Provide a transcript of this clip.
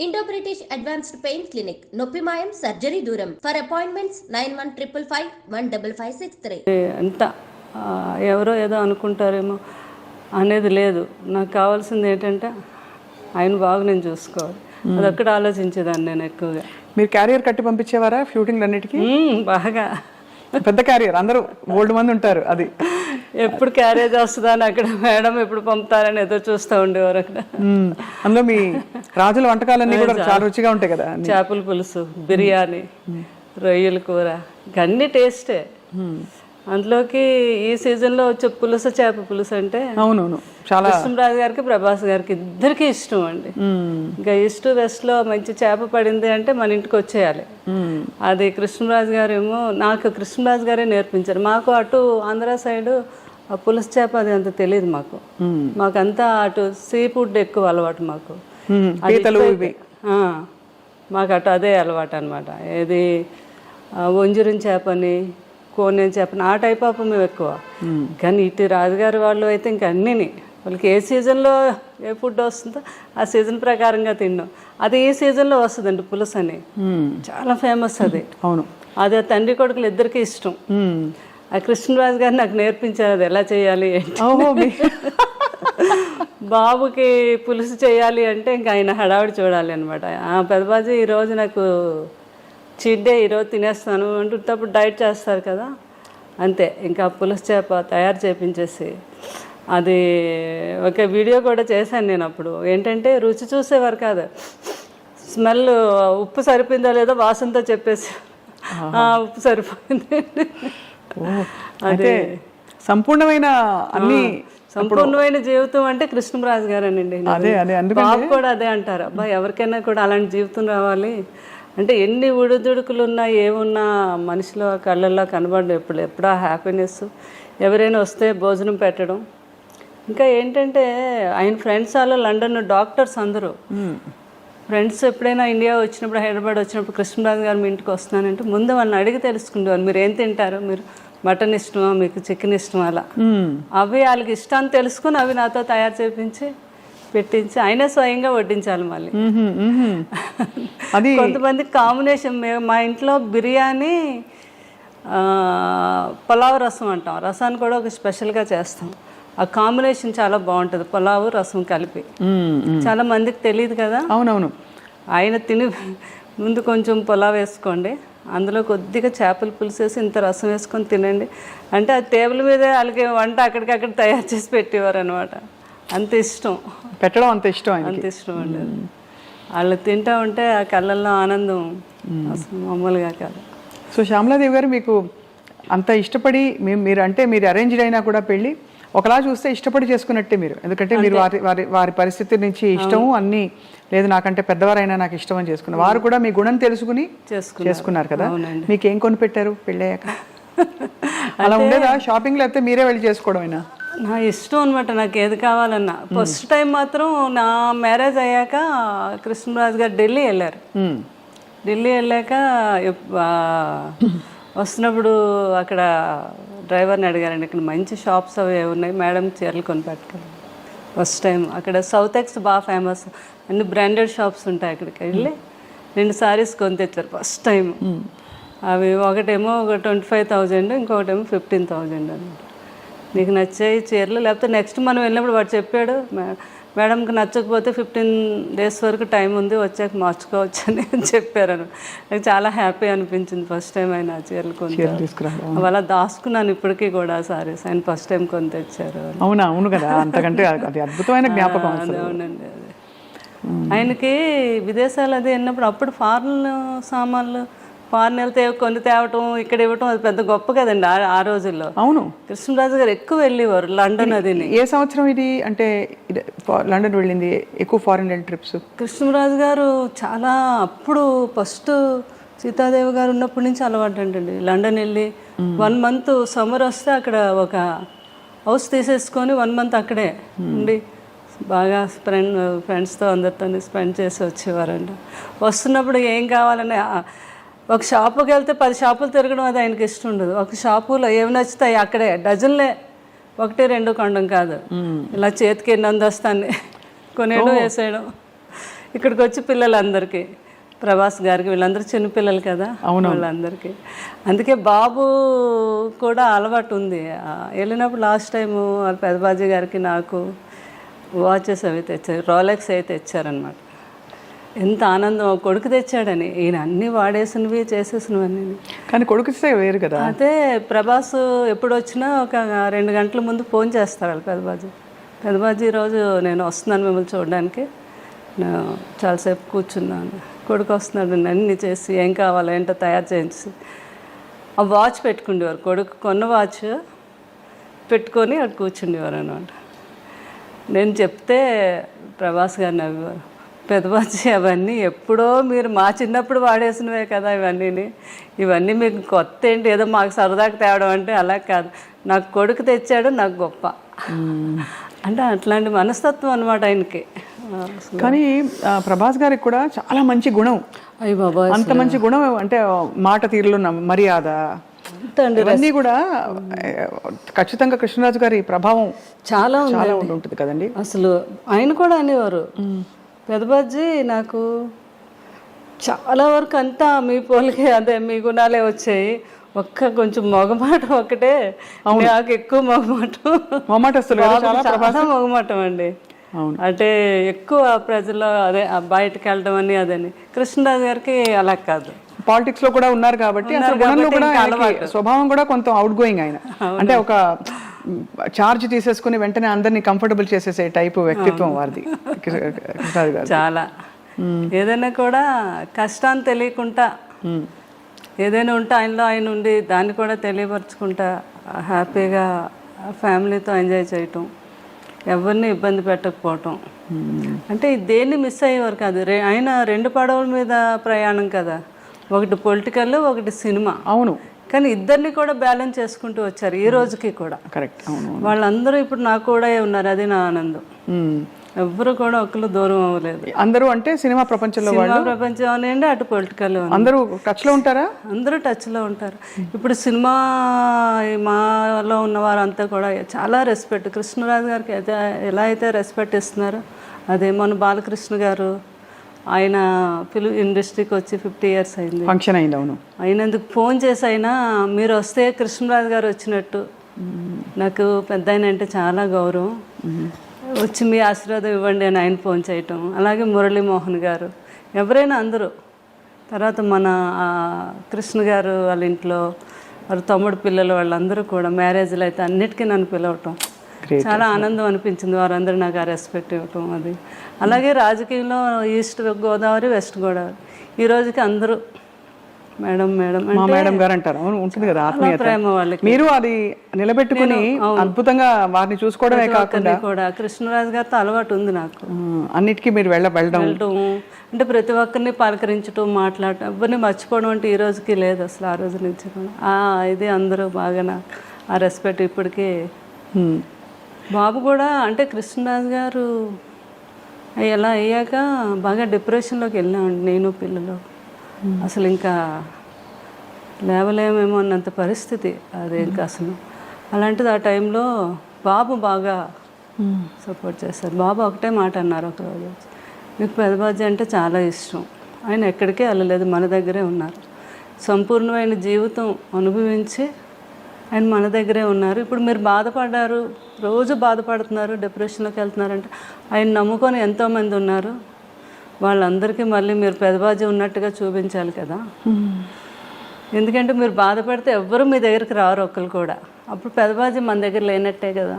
Indo British advanced pain clinic నొప్పి మాయం surgery దూరం ఫర్ అపాయింట్మెంట్స్ 9155515563 ఎంత ఎవరో ఏదో అనుకుంటారేమో అనేది లేదు. నాకు కావాల్సింది ఏంటంటే ఆయన బాగా నేను చూసుకోవాలి, అదొక్కటి ఆలోచించేదాన్ని నేను ఎక్కువగా. మీరు క్యారియర్ కట్టి పంపించేవారా షూటింగ్ అన్నిటికీ? బాగా పెద్ద క్యారియర్, అందరూ ఓల్డ్ మంది ఉంటారు. అది ఎప్పుడు క్యారేజ్ వస్తుందా అని అక్కడ మేడం ఎప్పుడు పంపుతారని ఎదురు చూస్తూ ఉండేవారు అక్కడ. అందులో మీ రాజుల వంటకాలన్నీ కూడా చాలా రుచిగా ఉంటాయి కదా. చేపల పులుసు, బిర్యానీ, రొయ్యల కూర, అన్ని టేస్టే. అందులోకి ఈ సీజన్లో వచ్చే పులుసు, చేప పులుసు అంటే అవునవును చాలా కృష్ణరాజు గారికి, ప్రభాస్ గారికి ఇద్దరికి ఇష్టం అండి. ఇంకా ఈస్ట్ వెస్ట్లో మంచి చేప పడింది అంటే మన ఇంటికి వచ్చేయాలి. అది కృష్ణరాజు గారు ఏమో, నాకు కృష్ణరాజు గారే నేర్పించారు. మాకు అటు ఆంధ్ర సైడు ఆ పులుసు చేప అది అంత తెలియదు మాకు. మాకంతా అటు సీ ఫుడ్ ఎక్కువ అలవాటు మాకు. మాకు అటు అదే అలవాటు అనమాట. ఏది వంజరం చేపని, కోనేరు చేపని, ఆ టైప్ ఆఫ్ మేము ఎక్కువ. కానీ ఇటు రాజుగారి వాళ్ళు అయితే ఇంకా అన్నీని వాళ్ళకి ఏ సీజన్లో ఏ ఫుడ్ వస్తుందో ఆ సీజన్ ప్రకారంగా తిన్నాం. అది ఈ సీజన్లో వస్తుందండి పులుసు అని, చాలా ఫేమస్ అది. అవును, అదే తండ్రి కొడుకులు ఇద్దరికి ఇష్టం. ఆ కృష్ణరాజు గారు నాకు నేర్పించారు అది ఎలా చేయాలి ఏంటి. బాబుకి పులుసు చేయాలి అంటే ఇంకా ఆయన హడావిడి చూడాలి అనమాట. పెద్దబాజీ ఈరోజు నాకు చీట్ డే, ఈరోజు తినేస్తాను అంటున్నప్పుడు డైట్ చేస్తారు కదా, అంతే. ఇంకా పులుసు చేప తయారు చేయించేసి అది ఒక వీడియో కూడా చేశాను నేను. అప్పుడు ఏంటంటే రుచి చూసేవారు కాదు, స్మెల్ ఉప్పు సరిపోయిందో లేదో వాసనతో చెప్పేసి ఉప్పు సరిపోయింది. అదే సంపూర్ణమైన అన్ని సంపూర్ణమైన జీవితం అంటే కృష్ణరాజు గారేనండి. బాబు కూడా అదే అంటారు, అబ్బా ఎవరికైనా కూడా అలాంటి జీవితం రావాలి అంటే ఎన్ని ఉడుదుడుకులు ఉన్నా ఏమున్నా మనిషిలో కళ్ళల్లో కనబడడం ఎప్పుడా హ్యాపీనెస్. ఎవరైనా వస్తే భోజనం పెట్టడం. ఇంకా ఏంటంటే ఆయన ఫ్రెండ్స్ అలా లండన్ డాక్టర్స్ అందరూ ఫ్రెండ్స్ ఎప్పుడైనా ఇండియా వచ్చినప్పుడు, హైదరాబాద్ వచ్చినప్పుడు కృష్ణరాజు గారు మీ ఇంటికి వస్తున్నానంటే ముందు వాళ్ళని అడిగి తెలుసుకుంటారు, మీరు ఏం తింటారు, మీరు మటన్ ఇష్టమా, మీకు చికెన్ ఇష్టమా, అలా అవి వాళ్ళకి ఇష్టాన్ని తెలుసుకుని అవి నాతో తయారు చేయించి పెట్టించి ఆయనే స్వయంగా వడ్డించాలి. మళ్ళీ కొంతమంది కాంబినేషన్, మా ఇంట్లో బిర్యానీ పులావ్ రసం అంటాం, రసాన్ని కూడా ఒక స్పెషల్గా చేస్తాం. ఆ కాంబినేషన్ చాలా బాగుంటుంది, పులావు రసం కలిపి. చాలా మందికి తెలియదు కదా. అవునవును. ఆయన తిని ముందు కొంచెం పులావ్ వేసుకోండి, అందులో కొద్దిగా చేపల పులుసు వేసి ఇంత రసం వేసుకొని తినండి అంటే ఆ టేబుల్ మీద వాళ్ళకి వంట అక్కడికక్కడ తయారు చేసి పెట్టేవారు అనమాట. అంత ఇష్టం పెట్టడం, అంత ఇష్టం, అంత ఇష్టం అండి. వాళ్ళు తింటూ ఉంటే ఆ కళ్ళల్లో ఆనందం అసలు మామూలుగా కాదు. సో శ్యామలాదేవి గారు, మీకు అంత ఇష్టపడి మీరు అంటే మీరు అరేంజ్డ్ అయినా కూడా పెళ్ళి ఒకలా చూస్తే ఇష్టపడి చేసుకున్నట్టే మీరు. ఎందుకంటే మీరు వారి పరిస్థితి నుంచి ఇష్టము అన్నీ లేదు, నాకంటే పెద్దవారైనా నాకు ఇష్టం అని చేసుకున్నారు. వారు కూడా మీ గుణం తెలుసుకుని చేసుకున్నారు కదా. మీకు ఏం కొని పెట్టారు పెళ్ళయ్యాక? అలా ఉండేదా షాపింగ్, లేకపోతే మీరే వెళ్ళి చేసుకోవడమేనా? నా ఇష్టం అనమాట, నాకు ఏది కావాలన్నా. ఫస్ట్ టైం మాత్రం నా మ్యారేజ్ అయ్యాక కృష్ణరాజు గారు ఢిల్లీ వెళ్ళారు. ఢిల్లీ వెళ్ళాక వస్తున్నప్పుడు అక్కడ డ్రైవర్ని అడిగారండి, ఇక్కడ మంచి షాప్స్ అవి ఉన్నాయి మేడం, చీరలు కొని పెట్టుకోవాలి. ఫస్ట్ టైం అక్కడ సౌత్ ఎక్స్ బాగా ఫేమస్, అన్ని బ్రాండెడ్ షాప్స్ ఉంటాయి. అక్కడికి వెళ్ళి 2 సారీస్ కొని తెచ్చారు ఫస్ట్ టైం. అవి ఒకటేమో 25,000, ఇంకొకటేమో 15,000 అనమాట. నీకు నచ్చాయి చీరలు, లేకపోతే నెక్స్ట్ మనం వెళ్ళినప్పుడు వాడు చెప్పాడు, మేడంకి నచ్చకపోతే 15 days వరకు టైం ఉంది, వచ్చాక మార్చుకోవచ్చు అని చెప్పారు. నాకు చాలా హ్యాపీ అనిపించింది ఫస్ట్ టైం ఆయన చీరలు కొని అలా దాచుకున్నాను ఇప్పటికీ కూడా సారీస్. ఆయన ఫస్ట్ టైం కొని తెచ్చారు. అవునా? అవును కదా, అంతకంటే అది అద్భుతమైన జ్ఞాపకం. అవునండి. అదే ఆయనకి విదేశాలు అది వెళ్ళినప్పుడు అప్పుడు ఫారెన్ సామాన్లు, ఫారెన్ వెళ్తే కొన్ని తేవటం, ఇక్కడ ఇవ్వటం అది పెద్ద గొప్ప కదండి ఆ రోజుల్లో. అవును, కృష్ణరాజు గారు ఎక్కువ వెళ్ళేవారు లండన్. అది ఏ సంవత్సరం ఇది అంటే లండన్ వెళ్ళింది ఎక్కువ ఫారెన్ ట్రిప్స్? కృష్ణరాజు గారు చాలా అప్పుడు ఫస్ట్ సీతాదేవి గారు ఉన్నప్పటి నుంచి అలవాటు అంటండి. లండన్ వెళ్ళి 1 month సమ్మర్ వస్తే అక్కడ ఒక హౌస్ తీసేసుకొని 1 month అక్కడే ఉండి బాగా ఫ్రెండ్స్తో అందరితో స్పెండ్ చేసి వచ్చేవారండి. వస్తున్నప్పుడు ఏం కావాలని ఒక షాపుకి వెళ్తే 10 షాపులు తిరగడం అది ఆయనకి ఇష్టం ఉండదు. ఒక షాపులో ఏమి నచ్చుతాయి అక్కడే డజన్లే, 1-2 కొనడం కాదు, ఇలా చేతికి ఎన్ని అందొస్తాన్ని కొనేయడం వేసేయడం. ఇక్కడికి వచ్చి పిల్లలందరికీ ప్రభాస్ గారికి వీళ్ళందరూ చిన్నపిల్లలు కదా వాళ్ళందరికీ. అందుకే బాబు కూడా అలవాటు ఉంది. వెళ్ళినప్పుడు లాస్ట్ టైము వాళ్ళ పెదబాజీ గారికి నాకు వాచెస్ అవి తెచ్చారు, రోలెక్స్ అయితే తెచ్చారనమాట. ఎంత ఆనందం, కొడుకు తెచ్చాడని. ఈయన అన్నీ వాడేసినవి చేసేసినవన్నీ. కానీ కొడుకు వేరు కదా. అయితే ప్రభాస్ ఎప్పుడు వచ్చినా ఒక 2 గంటల ముందు ఫోన్ చేస్తారు వాళ్ళు పెదబాజీ ఈరోజు నేను వస్తున్నాను మిమ్మల్ని చూడడానికి, నేను చాలాసేపు కూర్చున్నాను, కొడుకు వస్తున్నాడు, అన్నీ చేసి ఏం కావాలో ఏంటో తయారు చేసి ఆ వాచ్ పెట్టుకుండేవారు. కొడుకు కొన్న వాచ్ పెట్టుకొని అక్కడ కూర్చుండేవారు అనమాట. నేను చెప్తే ప్రభాస్ గారు నవ్వేవారు, పెదబాజీ అవన్నీ ఎప్పుడో మీరు మా చిన్నప్పుడు వాడేసినవే కదా ఇవన్నీ మీకు కొత్త ఏంటి, ఏదో మాకు సరదాగా తేవడం అంటే అలా కాదు, నాకు కొడుకు తెచ్చాడు నాకు గొప్ప అంటే అట్లాంటి మనస్తత్వం అనమాట ఆయనకి. కానీ ప్రభాస్ గారికి కూడా చాలా మంచి గుణం. అయ్య బాబా, అంత మంచి గుణం అంటే మాట తీరులో మర్యాద ఇవన్నీ కూడా ఖచ్చితంగా కృష్ణరాజు గారి ప్రభావం చాలా ఉంటుంది కదండి. అసలు ఆయన కూడా అనేవారు, పెదబాజీ నాకు చాలా వరకు అంతా మీ పోలికే, అదే మీ గుణాలే వచ్చాయి, కొంచెం మొగమాటం ఒకటే నాకు ఎక్కువ చాలా మొగమాటం అండి. అంటే ఎక్కువ ప్రజల్లో అదే బయటకు వెళ్ళడం అని అదని. కృష్ణరాజు గారికి అలా కాదు, పాలిటిక్స్ లో కూడా ఉన్నారు కాబట్టి స్వభావం కూడా కొంత అవుట్ గోయింగ్ ఆయన. అంటే ఒక చార్జ్ తీసేసుకుని వెంటనే అందరినీ కంఫర్టబుల్ చేసేసే టైపు వ్యక్తిత్వం వారిది కృష్ణరాజు గారు. చాలా ఏదైనా కూడా కష్టాన్ని తెలియకుండా ఏదైనా ఉంటే ఆయనలో ఆయన ఉండి దాన్ని కూడా తెలియపరచుకుంటా హ్యాపీగా ఫ్యామిలీతో ఎంజాయ్ చేయటం, ఎవరిని ఇబ్బంది పెట్టకపోవటం. అంటే దేన్ని మిస్ అయ్యేవారు కాదు. ఆయన 2 పడవల మీద ప్రయాణం కదా, ఒకటి పొలిటికల్, ఒకటి సినిమా. అవును. కానీ ఇద్దరిని కూడా బ్యాలెన్స్ చేసుకుంటూ వచ్చారు ఈ రోజుకి కూడా. కరెక్ట్. వాళ్ళందరూ ఇప్పుడు నాకు కూడా ఉన్నారు, అది నా ఆనందం. ఎవ్వరు కూడా ఒకరు దూరం అవ్వలేదు. అందరూ అంటే సినిమా ప్రపంచంలో ప్రపంచం అనేండి, అటు పొలిటికల్ అందరూ టచ్ లో ఉంటారా? అందరూ టచ్ లో ఉంటారు. ఇప్పుడు సినిమా మాలో ఉన్న వారంతా కూడా చాలా రెస్పెక్ట్, కృష్ణరాజు గారికి అయితే ఎలా అయితే రెస్పెక్ట్ ఇస్తున్నారో అదే. మన బాలకృష్ణ గారు ఆయన ఫిల్మ్ ఇండస్ట్రీకి వచ్చి 50 years అయింది, ఫంక్షన్ అయింది. అవును. అయినందుకు ఫోన్ చేసి అయినా మీరు వస్తే కృష్ణరాజు గారు వచ్చినట్టు, నాకు పెద్ద ఆయన అంటే చాలా గౌరవం, వచ్చి మీ ఆశీర్వాదం ఇవ్వండి అని ఆయన ఫోన్ చేయటం. అలాగే మురళీమోహన్ గారు, ఎవరైనా అందరూ. తర్వాత మన కృష్ణ గారు వాళ్ళ ఇంట్లో వాళ్ళ తమ్ముడు పిల్లలు వాళ్ళందరూ కూడా మ్యారేజ్లు అయితే అన్నిటికీ నన్ను పిలవటం చాలా ఆనందం అనిపించింది. వారందరూ నాకు ఆ రెస్పెక్ట్ ఇవ్వటం అది. అలాగే రాజకీయంలో ఈస్ట్ గోదావరి, వెస్ట్ గోదావరి ఈ రోజుకి అందరూ మేడం మేడం మా మేడం గారు అంటారు. అవును, ఉంటుంది కదా ఆత్మీయత, ప్రేమ వాళ్ళకి. మీరు అది నిలబెట్టుకుని అద్భుతంగా వారిని చూసుకోవడమే కాకుండా కూడా కృష్ణరాజు గారితో అలవాటు ఉంది నాకు. అన్నిటికీ మీరు వెళ్ళడం అంటే ప్రతి ఒక్కరిని పలకరించడం, మాట్లాడటం, ఎవరిని మర్చిపోవడం అంటే ఈ రోజుకి లేదు అసలు. ఆ రోజు నుంచి ఇది అందరూ బాగా ఆ రెస్పెక్ట్ ఇప్పటికీ. బాబు కూడా అంటే కృష్ణరాజు గారు ఎలా అయ్యాక బాగా డిప్రెషన్లోకి వెళ్ళామండి నేను పిల్లలు. అసలు ఇంకా లేవలేమేమో అన్నంత పరిస్థితి అది. ఇంకా అసలు అలాంటిది ఆ టైంలో బాబు బాగా సపోర్ట్ చేస్తారు. బాబు ఒకటే మాట అన్నారు ఒకరోజు, మీకు పెదబాజీ అంటే చాలా ఇష్టం, ఆయన ఎక్కడికే వెళ్ళలేదు, మన దగ్గరే ఉన్నారు, సంపూర్ణమైన జీవితం అనుభవించి ఆయన మన దగ్గరే ఉన్నారు. ఇప్పుడు మీరు బాధపడ్డారు, రోజు బాధపడుతున్నారు, డిప్రెషన్లోకి వెళ్తున్నారంటే ఆయన నమ్ముకొని ఎంతోమంది ఉన్నారు, వాళ్ళందరికీ మళ్ళీ మీరు పెదబాజీ ఉన్నట్టుగా చూపించాలి కదా. ఎందుకంటే మీరు బాధపడితే ఎవ్వరూ మీ దగ్గరికి రారు ఒకరు కూడా. అప్పుడు పెదబాజీ మన దగ్గర లేనట్టే కదా.